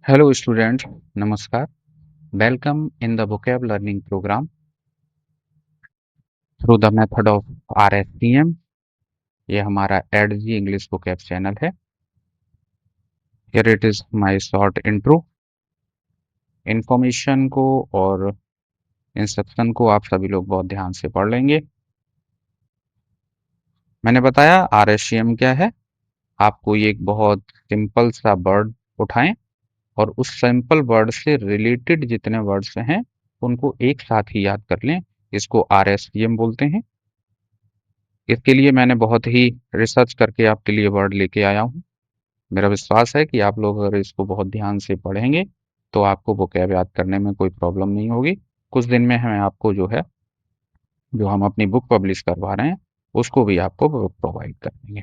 Hello students, नमस्कार. Welcome in the vocab learning program through the method of RSCM. ये हमारा add जी English vocab channel है. Here it is my short intro. Information को और instruction को आप सभी लोग बहुत ध्यान से पढ़ लेंगे. मैंने बताया RSCM क्या है. आप कोई एक बहुत सिंपल सा वर्ड उठाएं और उस सिंपल वर्ड से रिलेटेड जितने वर्ड्स हैं उनको एक साथ ही याद कर लें. इसको RSCM बोलते हैं. इसके लिए मैंने बहुत ही रिसर्च करके आपके लिए वर्ड लेके आया हूँ. मेरा विश्वास है कि आप लोग अगर इसको बहुत ध्यान से पढ़ेंगे तो आपको वोकैब याद करने में कोई प्रॉब्लम नहीं होगी. कुछ दिन में हमें आपको जो हम अपनी बुक पब्लिश करवा रहे हैं उसको भी आपको प्रोवाइड कर देंगे.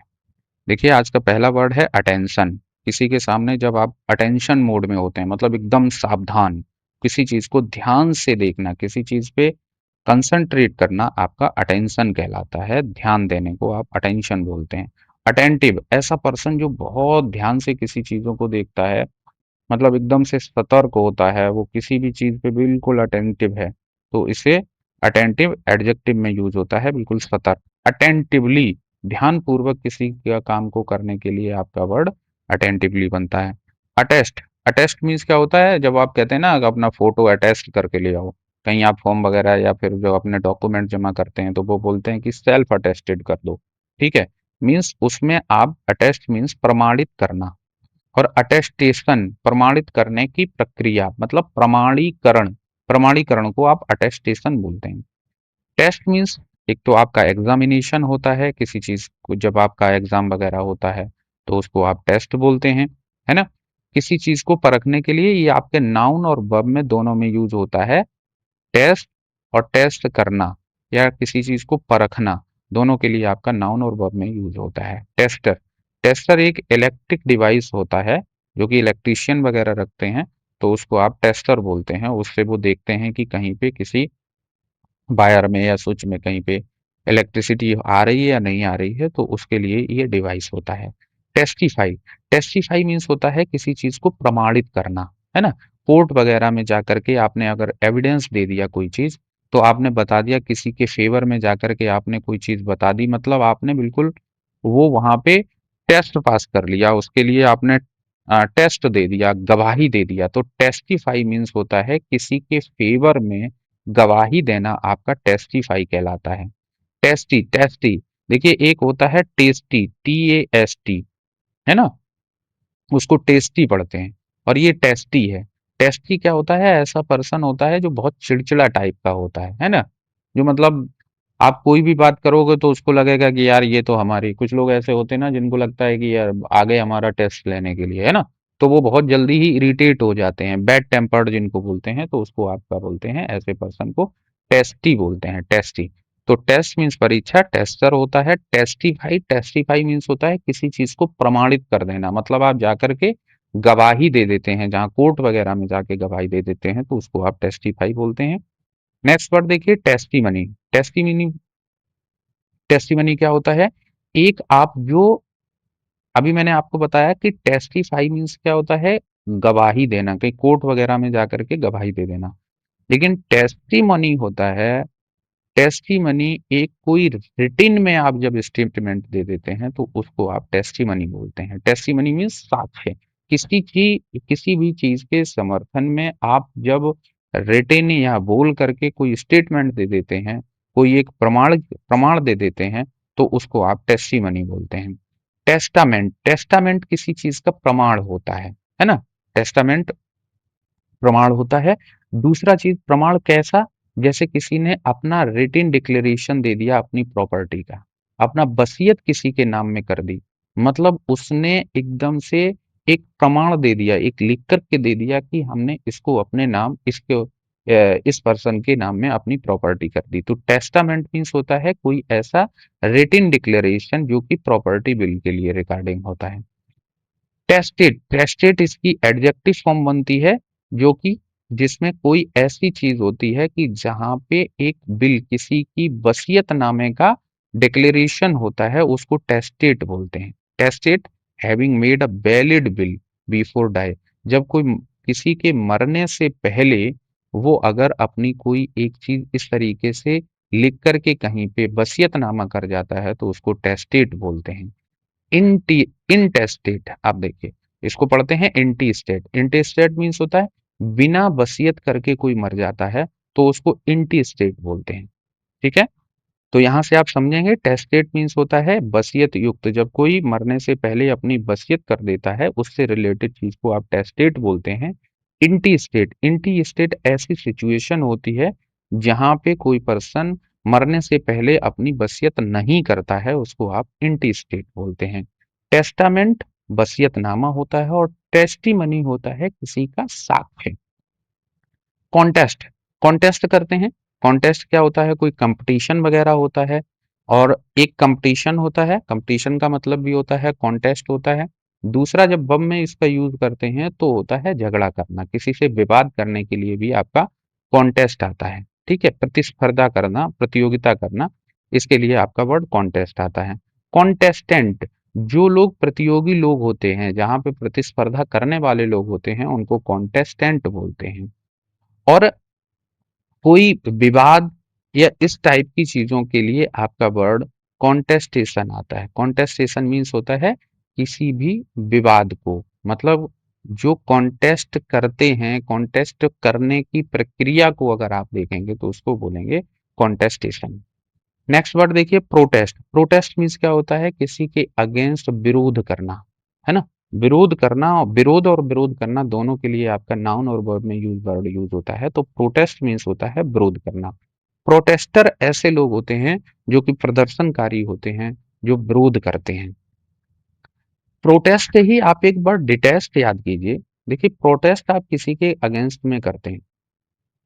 देखिए, आज का पहला वर्ड है अटेंशन. किसी के सामने जब आप अटेंशन मोड में होते हैं, मतलब एकदम सावधान, किसी चीज को ध्यान से देखना, किसी चीज पे कंसंट्रेट करना आपका अटेंशन कहलाता है. ध्यान देने को आप अटेंशन बोलते हैं. अटेंटिव, ऐसा पर्सन जो बहुत ध्यान से किसी चीजों को देखता है, मतलब एकदम से सतर्क होता है, वो किसी भी चीज पे बिल्कुल अटेंटिव है, तो इसे अटेंटिव एडजेक्टिव में यूज होता है. बिल्कुल सतर्क, अटेंटिवली, ध्यान पूर्वक किसी का काम को करने के लिए आपका वर्ड अटेंटिवली बनता है. अटेस्ट, अटेस्ट मीन्स क्या होता है, जब आप कहते हैं ना कि अपना फोटो अटेस्ट करके ले आओ, कहीं आप फॉर्म वगैरह या फिर जो अपने डॉक्यूमेंट जमा करते हैं तो वो बोलते हैं कि सेल्फ अटेस्टेड कर दो. ठीक है, मीन्स उसमें आप अटेस्ट मीन्स प्रमाणित करना, और अटेस्टेशन प्रमाणित करने की प्रक्रिया, मतलब प्रमाणीकरण. प्रमाणीकरण को आप अटेस्टेशन बोलते हैं. टेस्ट मीन्स, एक तो आपका एग्जामिनेशन होता है किसी चीज को, जब आपका एग्जाम वगैरह होता है तो उसको आप टेस्ट बोलते हैं, है ना. किसी चीज को परखने के लिए ये आपके नाउन और वर्ब में दोनों में यूज होता है. टेस्ट और टेस्ट करना या किसी चीज को परखना, दोनों के लिए आपका नाउन और वर्ब में यूज होता है. टेस्टर, टेस्टर एक इलेक्ट्रिक डिवाइस होता है जो कि इलेक्ट्रिशियन वगैरह रखते हैं, तो उसको आप टेस्टर बोलते हैं. उससे वो देखते हैं कि कहीं पे किसी वायर में या स्विच में कहीं पे इलेक्ट्रिसिटी आ रही है या नहीं आ रही है, तो उसके लिए ये डिवाइस होता है. टेस्टिफाई, टेस्टिफाई मीन्स होता है किसी चीज को प्रमाणित करना, है ना. कोर्ट वगैरह में जाकर के आपने अगर एविडेंस दे दिया कोई चीज, तो आपने बता दिया किसी के फेवर में जाकर के आपने कोई चीज बता दी, मतलब आपने बिल्कुल वो वहां पे टेस्ट पास कर लिया, उसके लिए आपने टेस्ट दे दिया, गवाही दे दिया. तो टेस्टिफाई मीन्स होता है किसी के फेवर में गवाही देना, आपका टेस्टिफाई कहलाता है. टेस्टी, टेस्टी, देखिए एक होता है टेस्टी, TAST, है ना, उसको टेस्टी पढ़ते हैं, और ये टेस्टी है. टेस्टी क्या होता है, ऐसा पर्सन होता है जो बहुत चिड़चिड़ा टाइप का होता है ना, जो मतलब आप कोई भी बात करोगे तो उसको लगेगा कि यार ये तो हमारी, कुछ लोग ऐसे होते हैं ना जिनको लगता है कि यार आ गए हमारा टेस्ट लेने के लिए, है ना, तो वो बहुत जल्दी ही इरिटेट हो जाते हैं. बैड टेम्पर्ड जिनको बोलते हैं, तो उसको आप क्या बोलते हैं, ऐसे पर्सन को टेस्टी बोलते हैं. टेस्टी. तो टेस्ट मीन्स परीक्षा, टेस्टर होता है. टेस्टिफाई, टेस्टिफाई मीन्स होता है किसी चीज को प्रमाणित कर देना, मतलब आप जाकर के गवाही दे देते हैं, जहां कोर्ट वगैरह में जाके गवाही दे देते हैं, तो उसको आप टेस्टिफाई बोलते हैं. नेक्स्ट वर्ड देखिए, टेस्टिमनी. टेस्टिमनी, टेस्टिमनी क्या होता है, एक आप जो, अभी मैंने आपको बताया कि टेस्टिफाई मीन्स क्या होता है, गवाही देना, कहीं कोर्ट वगैरह में जाकर के गवाही दे देना. लेकिन टेस्टिमनी होता है, टेस्टिमनी एक कोई रिटिन में आप जब स्टेटमेंट दे देते हैं तो उसको आप टेस्टिमनी बोलते हैं. टेस्टिमनी मीन्स साक्ष्य. किसी भी चीज के समर्थन में आप जब रिटिन या बोल करके कोई स्टेटमेंट दे देते हैं, कोई एक प्रमाण प्रमाण दे देते हैं, तो उसको आप टेस्टिमनी बोलते हैं. टेस्टामेंट, टेस्टामेंट किसी चीज का प्रमाण होता है ना. टेस्टामेंट प्रमाण होता है. दूसरा चीज प्रमाण कैसा, जैसे किसी ने अपना रिटिन डिक्लेरेशन दे दिया अपनी प्रॉपर्टी का, अपना वसीयत किसी के नाम में कर दी, मतलब उसने एकदम से एक प्रमाण दे दिया, एक लिख करके दे दिया कि हमने इसको अपने नाम, इस पर्सन के नाम में अपनी प्रॉपर्टी कर दी. तो टेस्टामेंट मीन्स होता है कोई ऐसा रिटिन डिक्लेरेशन जो कि प्रॉपर्टी बिल के लिए रिगार्डिंग होता है. टेस्टेड, टेस्टेड इसकी एडजेक्टिव फॉर्म बनती है, जो कि जिसमें कोई ऐसी चीज होती है कि जहां पे एक बिल, किसी की वसीयतनामे का डिक्लेरेशन होता है, उसको टेस्टेड बोलते हैं. Tested, having made a valid bill before die, जब किसी के मरने से पहले वो अगर अपनी कोई एक चीज इस तरीके से लिख करके कहीं पे वसीयतनामा कर जाता है तो उसको टेस्टेट बोलते हैं। इंटी इंटेस्टेट, आप देखिए, इसको पढ़ते हैं इंटी स्टेट। इंटी स्टेट मीन्स होता है बिना वसीयत करके कोई मर जाता है तो उसको इंटी स्टेट बोलते हैं। ठीक है, तो यहां से आप समझेंगे टेस्टेट मीन्स होता है वसीयत युक्त, जब कोई मरने से पहले अपनी वसीयत कर देता है उससे रिलेटेड चीज को आप टेस्टेट बोलते हैं। इंटी स्टेट ऐसी सिचुएशन होती है जहां पे कोई पर्सन मरने से पहले अपनी वसीयत नहीं करता है, उसको आप इंटी स्टेट बोलते हैं। टेस्टामेंट वसीयतनामा होता है और टेस्टिमनी होता है किसी का साक्ष्य। कॉन्टेस्ट, कॉन्टेस्ट करते हैं। कॉन्टेस्ट क्या होता है, कोई कंपटीशन वगैरह होता है, और एक कंपटीशन होता है, कंपटीशन का मतलब भी होता है कॉन्टेस्ट होता है। दूसरा जब बम में इसका यूज करते हैं तो होता है झगड़ा करना, किसी से विवाद करने के लिए भी आपका कॉन्टेस्ट आता है। ठीक है, प्रतिस्पर्धा करना, प्रतियोगिता करना, इसके लिए आपका वर्ड कॉन्टेस्ट आता है। कॉन्टेस्टेंट, जो लोग प्रतियोगी लोग होते हैं, जहां पे प्रतिस्पर्धा करने वाले लोग होते हैं, उनको कॉन्टेस्टेंट बोलते हैं। और कोई विवाद या इस टाइप की चीजों के लिए आपका वर्ड कॉन्टेस्टेशन आता है। कॉन्टेस्टेशन मीन्स होता है किसी भी विवाद को, मतलब जो कॉन्टेस्ट करते हैं, कॉन्टेस्ट करने की प्रक्रिया को अगर आप देखेंगे तो उसको बोलेंगे कॉन्टेस्टेशन। नेक्स्ट वर्ड देखिए, प्रोटेस्ट। प्रोटेस्ट मीन्स क्या होता है, किसी के अगेंस्ट विरोध करना, है ना। विरोध करना, विरोध और विरोध करना दोनों के लिए आपका नाउन और वर्ब में यूज वर्ड यूज होता है। तो प्रोटेस्ट मीन्स होता है विरोध करना। प्रोटेस्टर ऐसे लोग होते हैं जो कि प्रदर्शनकारी होते हैं, जो विरोध करते हैं। प्रोटेस्ट से ही आप एक बार डिटेस्ट याद कीजिए। देखिए, प्रोटेस्ट आप किसी के अगेंस्ट में करते हैं,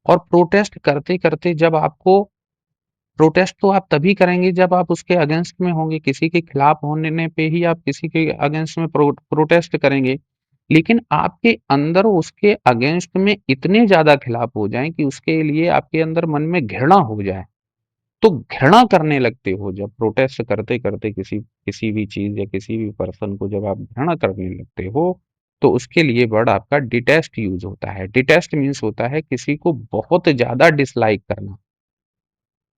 और प्रोटेस्ट करते करते जब आपको, प्रोटेस्ट तो आप तभी करेंगे जब आप उसके अगेंस्ट में होंगे, किसी के खिलाफ होने पे ही आप किसी के अगेंस्ट में प्रोटेस्ट करेंगे। लेकिन आपके अंदर उसके अगेंस्ट में इतने ज्यादा खिलाफ हो जाएं कि उसके लिए आपके अंदर मन में घृणा हो जाए, तो घृणा करने लगते हो जब प्रोटेस्ट करते करते किसी किसी भी चीज या किसी भी पर्सन को जब आप घृणा करने लगते हो, तो उसके लिए वर्ड आपका डिटेस्ट यूज होता है। डिटेस्ट मीन्स होता है किसी को बहुत ज्यादा डिसलाइक करना,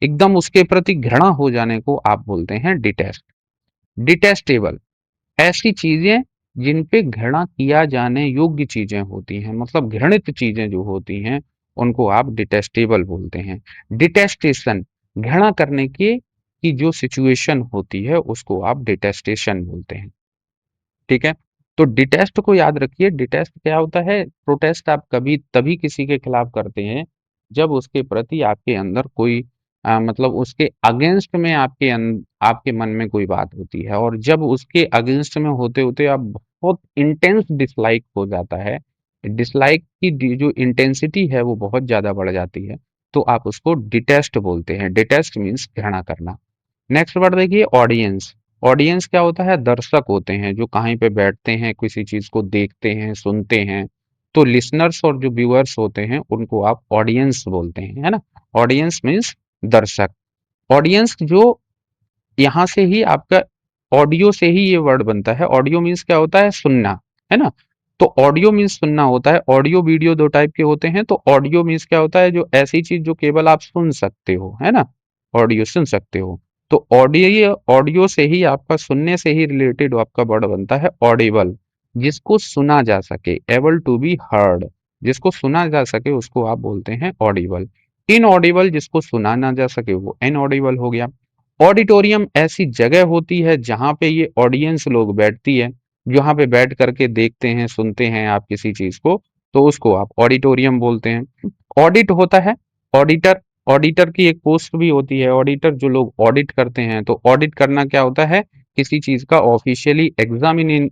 एकदम उसके प्रति घृणा हो जाने को आप बोलते हैं डिटेस्ट। डिटेस्टेबल, ऐसी चीजें जिन पे घृणा किया जाने योग्य चीजें होती हैं, मतलब घृणित चीजें जो होती हैं, उनको आप डिटेस्टेबल बोलते हैं। डिटेस्टेशन, घृणा करने की जो सिचुएशन होती है उसको आप डिटेस्टेशन बोलते हैं। ठीक है, तो डिटेस्ट को याद रखिए। डिटेस्ट क्या होता है, प्रोटेस्ट आप कभी तभी किसी के खिलाफ करते हैं जब उसके प्रति आपके अंदर कोई मतलब उसके अगेंस्ट में आपके मन में कोई बात होती है, और जब उसके अगेंस्ट में होते होते आप बहुत इंटेंस डिसलाइक हो जाता है, डिसलाइक की जो इंटेंसिटी है वो बहुत ज्यादा बढ़ जाती है, तो आप उसको डिटेस्ट बोलते हैं। डिटेस्ट मीन्स घृणा करना। नेक्स्ट वर्ड देखिए, ऑडियंस। ऑडियंस क्या होता है, दर्शक होते हैं जो कहीं पे बैठते हैं, किसी चीज को देखते हैं, सुनते हैं। तो लिसनर्स और जो व्यूअर्स होते हैं उनको आप ऑडियंस बोलते हैं, है ना। ऑडियंस मीन्स दर्शक। ऑडियंस जो, यहाँ से ही आपका ऑडियो से ही ये वर्ड बनता है। ऑडियो मीन्स क्या होता है, सुनना, है ना। तो ऑडियो मीन्स सुनना होता है। ऑडियो वीडियो दो टाइप के होते हैं। तो ऑडियो मीन्स क्या होता है, जो ऐसी चीज जो केवल आप सुन सकते हो, है ना, ऑडियो सुन सकते हो। तो ऑडियो, ऑडियो से ही आपका सुनने से ही रिलेटेड आपका वर्ड बनता है ऑडिबल, जिसको सुना जा सके, एबल टू बी हर्ड, जिसको सुना जा सके उसको आप बोलते हैं ऑडिबल। इनऑडिबल, जिसको सुना ना जा सके वो इनऑडिबल हो गया। ऑडिटोरियम ऐसी जगह होती है जहां पे ये ऑडियंस लोग बैठती है, जहां पे बैठ करके देखते हैं, सुनते हैं आप किसी चीज को, तो उसको आप ऑडिटोरियम बोलते हैं। ऑडिट होता है, ऑडिटर, ऑडिटर की एक पोस्ट भी होती है ऑडिटर, जो लोग ऑडिट करते हैं। तो ऑडिट करना क्या होता है, किसी चीज का ऑफिशियली एग्जामिन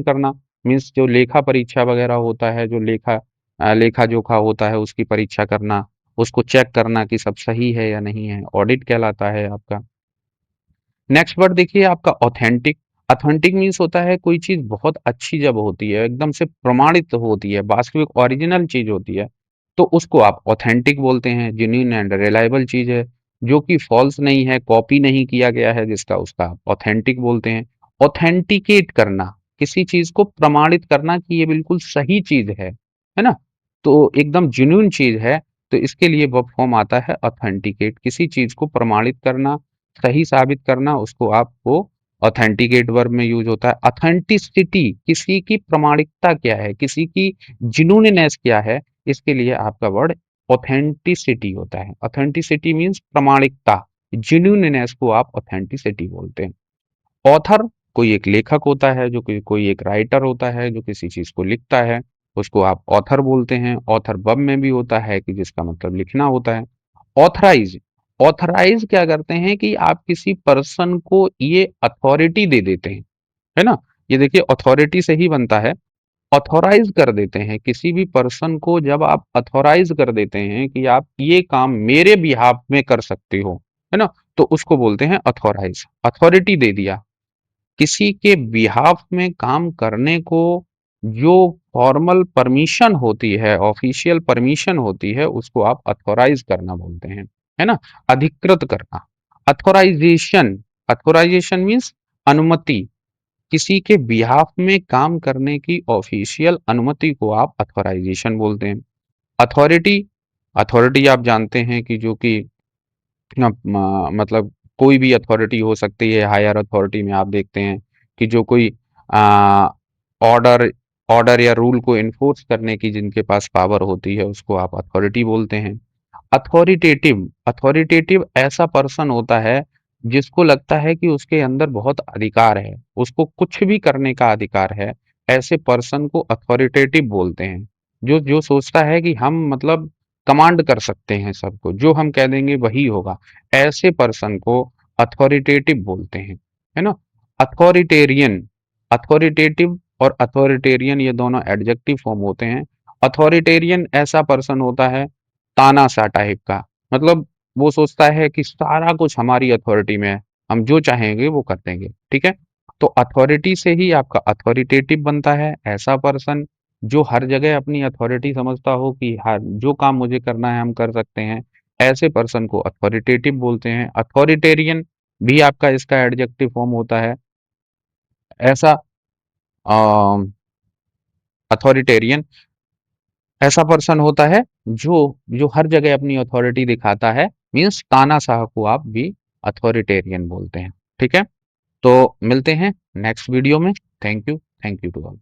करना, मीन्स जो लेखा परीक्षा वगैरह होता है, जो लेखा जोखा होता है उसकी परीक्षा करना, उसको चेक करना कि सब सही है या नहीं है, ऑडिट कहलाता है आपका। नेक्स्ट वर्ड देखिए आपका ऑथेंटिक। ऑथेंटिक मीन्स होता है कोई चीज बहुत अच्छी जब होती है, एकदम से प्रमाणित होती है, वास्तविक ओरिजिनल चीज होती है, तो उसको आप ऑथेंटिक बोलते हैं। जेन्युइन एंड रिलायबल चीज है, जो कि फॉल्स नहीं है, कॉपी नहीं किया गया है जिसका, उसका आप ऑथेंटिक बोलते हैं। ऑथेंटिकेट करना, किसी चीज को प्रमाणित करना कि ये बिल्कुल सही चीज है ना, तो एकदम जेन्युइन चीज है, तो इसके लिए वर्ब फॉर्म आता है ऑथेंटिकेट। किसी चीज को प्रमाणित करना, सही साबित करना, उसको आपको ऑथेंटिकेट वर्ब में यूज होता है। ऑथेंटिसिटी, किसी की प्रामाणिकता क्या है, किसी की जेन्युइननेस क्या है, इसके लिए आपका वर्ड ऑथेंटिसिटी होता है। ऑथेंटिसिटी मीन्स प्रामाणिकता, जेन्युइननेस को आप ऑथेंटिसिटी बोलते हैं। ऑथर कोई एक लेखक होता है, जो कोई एक राइटर होता है जो किसी चीज को लिखता है, उसको आप ऑथर बोलते हैं। ऑथर वर्ब में भी होता है कि जिसका मतलब लिखना होता है। ऑथराइज, ऑथराइज क्या करते हैं कि आप किसी पर्सन को ये अथॉरिटी दे देते हैं, है ना। ये देखिए अथॉरिटी से ही बनता है, ऑथोराइज कर देते हैं किसी भी पर्सन को। जब आप अथोराइज कर देते हैं कि आप ये काम मेरे बिहाफ में कर सकते हो, है ना, तो उसको बोलते हैं अथोराइज, अथॉरिटी दे दिया। किसी के बिहाफ में काम करने को जो फॉर्मल परमिशन होती है, ऑफिशियल परमिशन होती है, उसको आप अथोराइज करना बोलते हैं, है ना, अधिकृत करना। अथोराइजेशन, अथोराइजेशन मीन्स अनुमति। किसी के बिहाफ में काम करने की ऑफिशियल अनुमति को आप अथोराइजेशन बोलते हैं। अथॉरिटी, अथॉरिटी आप जानते हैं कि जो कि मतलब कोई भी अथॉरिटी हो सकती है। हायर अथॉरिटी में आप देखते हैं कि जो कोई ऑर्डर ऑर्डर या रूल को इन्फोर्स करने की जिनके पास पावर होती है, उसको आप अथॉरिटी बोलते हैं। अथॉरिटेटिव, अथॉरिटेटिव ऐसा पर्सन होता है जिसको लगता है कि उसके अंदर बहुत अधिकार है, उसको कुछ भी करने का अधिकार है, ऐसे पर्सन को अथॉरिटेटिव बोलते हैं। जो जो सोचता है कि हम मतलब कमांड कर सकते हैं सबको, जो हम कह देंगे वही होगा, ऐसे पर्सन को अथॉरिटेटिव बोलते हैं, है ना। अथॉरिटेरियन, अथॉरिटेटिव और अथॉरिटेरियन ये दोनों एडजेक्टिव फॉर्म होते हैं। अथॉरिटेरियन ऐसा पर्सन होता है तानाशाह टाइप का, मतलब वो सोचता है कि सारा कुछ हमारी अथॉरिटी में है, हम जो चाहेंगे वो कर देंगे, ठीक है। तो अथॉरिटी से ही आपका अथॉरिटेटिव बनता है, ऐसा पर्सन जो हर जगह अपनी अथॉरिटी समझता हो कि हर जो काम मुझे करना है हम कर सकते हैं, ऐसे पर्सन को अथॉरिटेटिव बोलते हैं। अथॉरिटेरियन भी आपका इसका एडजेक्टिव फॉर्म होता है। ऐसा अथॉरिटेरियन ऐसा पर्सन होता है जो जो हर जगह अपनी अथॉरिटी दिखाता है, मीन्स तानाशाह को आप भी अथॉरिटेरियन बोलते हैं, ठीक है। तो मिलते हैं नेक्स्ट वीडियो में। Thank you to all.